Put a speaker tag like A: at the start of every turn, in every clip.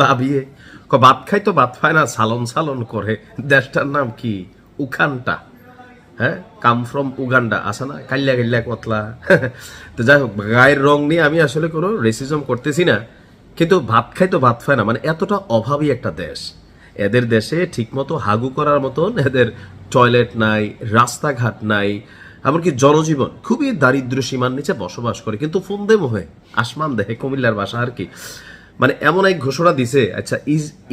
A: ভাবিয়ে ভাত খাই তো ভাত খায় না, সালন সালন করে। দেশটার নাম কি? উখানটা। হ্যাঁ, কাম ফ্রম উগান্ডা, আছে না? কাল্লা কাল্লা কতলা। তো যাই হোক, গায়ের রং নিয়ে আমি আসলে কোনো রেসিজম করতেছি না, কিন্তু ভাত খাই তো ভাত খায় না, মানে এতটা অভাবী একটা দেশ। এদের দেশে ঠিকমতো হাগু করার মতন এদের টয়লেট নাই, রাস্তাঘাট নাই, এমনকি জনজীবন খুবই দারিদ্র সীমার নিচে বসবাস করে। কিন্তু ফন্দে মোহে আসমান দেহে, কুমিল্লার ভাষা আর কি। মানে এমন এক ঘোষণা দিছে, আচ্ছা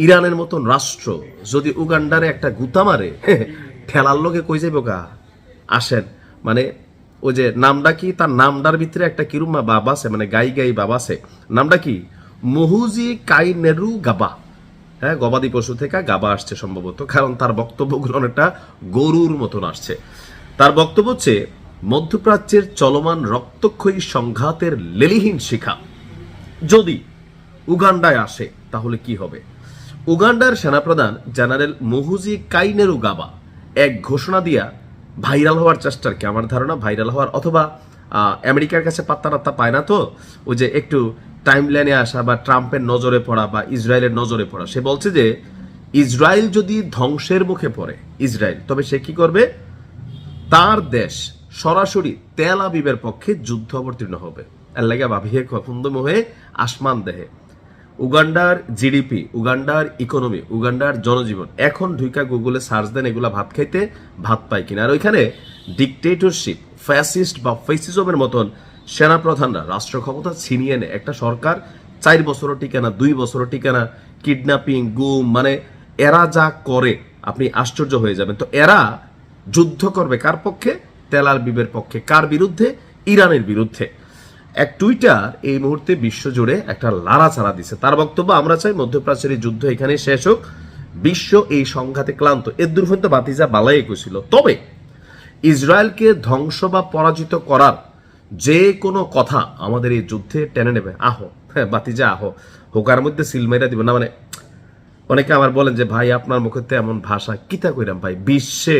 A: ইরানের মতন রাষ্ট্র যদি উগান্ডারে একটা গুতা মারে, ঠেলার লোকে কই যাইব গা? আসেন, মানে ওই যে নামটা কি, তার নামটার ভিতরে একটা কিরুম বাবা আছে, মানে গাই গাই বাবা আছে। নামটা কি? মহুজি কাইনেরু গাবা। হ্যাঁ, গবাদি পশু থেকে গাবা আসছে সম্ভবত, কারণ তার বক্তব্যগুলো অনেকটা গরুর মতন আসছে। তার বক্তব্য হচ্ছে, মধ্যপ্রাচ্যের চলমান রক্তক্ষয়ী সংঘাতের লেলিহীন শিখা যদি উগান্ডায় আসে তাহলে কি হবে। উগান্ডার সেনাপ্রধান জেনারেল মহুজি কাইনেরু গাবা এক ঘোষণা দিয়া ভাইরাল হওয়ার চেষ্টা, কি আমার ধারণা ভাইরাল হওয়ার, অথবা আমেরিকার কাছে পাত্তা রাত্তা পায় না, তো ওই যে একটু টাইম লাইনে আসা বা ট্রাম্পের নজরে পড়া বা ইসরায়েলের নজরে পড়া। সে বলছে যে ইসরায়েল যদি ধ্বংসের মুখে পড়ে ইসরায়েল, তবে সে কি করবে? তার দেশ সরাসরি তেল আবিবের পক্ষে যুদ্ধ অবতীর্ণ হবে। এর লাগে ভাবিয়ে খফন্দ মোহে আসমান দেহে। উগান্ডার জিডিপি, উগান্ডার ইকোনমি, উগান্ডার জনজীবন, এখন ঢুইকা গুগলে সার্চ দেন এগুলা ভাত খাইতে ভাত পায় কিনা। আর ওইখানে ডিকটেটরশিপ, ফ্যাসিস্ট বা ফেসিজমের মতন সেনাপ্রধানরা রাষ্ট্র ক্ষমতা ছিনিয়ে নেয়। একটা সরকার 4 বছরও টিকে না, 2 বছরও টিকে না, কিডন্যাপিং, গুম, মানে এরা যা করে আপনি আশ্চর্য হয়ে যাবেন। তো এরা যুদ্ধ করবে কার পক্ষে? তেল আবিবের পক্ষে। কার বিরুদ্ধে? ইরানের বিরুদ্ধে। এক টুইটার এই মুহূর্তে বিশ্বজুড়ে একটা লাড়াচাড়া দিছে। তার বক্তব্য, আমরা চাই মধ্যপ্রাচ্যের এই যুদ্ধ এখানে শেষ হোক, বিশ্ব এই সংঘাতে ক্লান্ত। এর দুর্ভন্ত বাতিজা বালাই একুছিল, তবে ইসরায়েলকে ধ্বংস বা পরাজিত করার যে কোনো কথা আমাদের এই যুদ্ধে টেনে নেবে। আহো, হ্যাঁ বাতিজা আহো, হোকার মধ্যে সিলমেরা দিব না। মানে অনেকে আমার বলেন যে ভাই আপনার মুখে এমন ভাষা কিতা কইরাম ভাই, বিশ্বে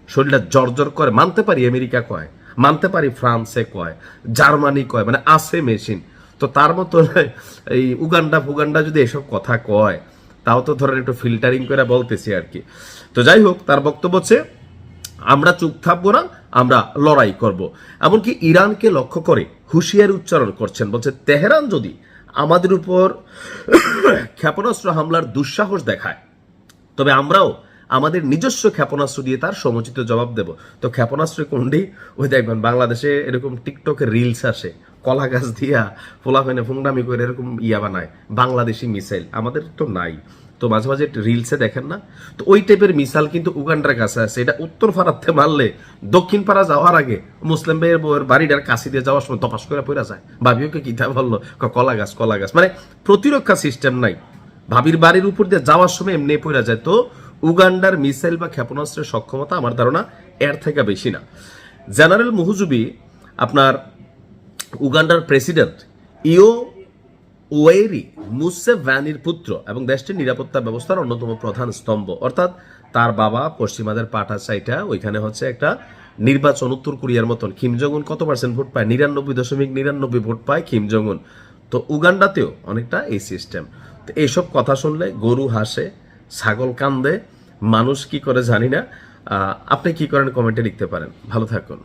A: শরীরটা জর্জর করে। মানতে পারি আমেরিকা কয়, মানতে পারি ফ্রান্সে কয়, জার্মানি কয়, মানে আছে মেশিন। তো তার মতো এই উগান্ডা ফুগান্ডা যদি এসব কথা কয়, তাও তো ধরেন একটু ফিল্টারিং করে বলতেছি আর কি। তো যাই হোক, তার বক্তব্য হচ্ছে আমরা চুপ থাকবো না, আমরা লড়াই করব। এমনকি ইরানকে লক্ষ্য করে হুঁশিয়ারি উচ্চারণ করছেন, বলছে তেহরান যদি আমাদের উপর ক্ষেপণাস্ত্র হামলার দুঃসাহস দেখায়, তবে আমরাও আমাদের নিজস্ব ক্ষেপণাস্ত্র দিয়ে তার সমুচিত জবাব দেব। তো ক্ষেপণাস্ত্র কোনটি? ওই দেখবেন বাংলাদেশে এরকম টিকটকে রিলস আসে, কলা গাছ দিয়া ফোলাফেনে ফুংডামি করে এরকম ইয়া বানায়, বাংলাদেশি মিসাইল। আমাদের তো নাই, তো মাঝে মাঝে রিলসে দেখেন না? তো ওই টাইপের মিসাইল কিন্তু উগান্ডার কাছে আছে। এটা উত্তর পাড়াতে মারলে দক্ষিণ পাড়া যাওয়ার আগে মুসলিম ভাইয়ের বউয়ের বাড়িটার কাছে দিয়ে যাওয়ার সময় তপাস করে পড়া যায়। ভাবিওকে কিতা বললো, কলা গাছ কলা গাছ, মানে প্রতিরক্ষা সিস্টেম নাই। ভাবির বাড়ির উপর দিয়ে যাওয়ার সময় এমনি পড়া যায়। তো উগান্ডার মিসাইল বা ক্ষেপণাস্ত্রের সক্ষমতা আমার ধারণা এর থেকে বেশি না। জেনারেল মুহুজুবি আপনার উগান্ডার প্রেসিডেন্ট ইও ওয়েরি মুসেভ্যানির পুত্র এবং দেশটির নিরাপত্তা ব্যবস্থার অন্যতম প্রধান স্তম্ভ। অর্থাৎ তার বাবা পশ্চিমাদের পাঠা চাইটা ওইখানে হচ্ছে একটা নির্বাচন উত্তর কোরিয়ার মতন। কিম জং উন কত পার্সেন্ট ভোট পায়? 99.99 ভোট পায় কিম জং উন। তো উগান্ডাতেও অনেকটা এই সিস্টেম। তো এইসব কথা শুনলে গরু হাসে, ছাগল কান্দে, মানুষ কি করে জানি না। আপনি কি করেন কমেন্টে লিখতে পারেন। ভালো থাকুন।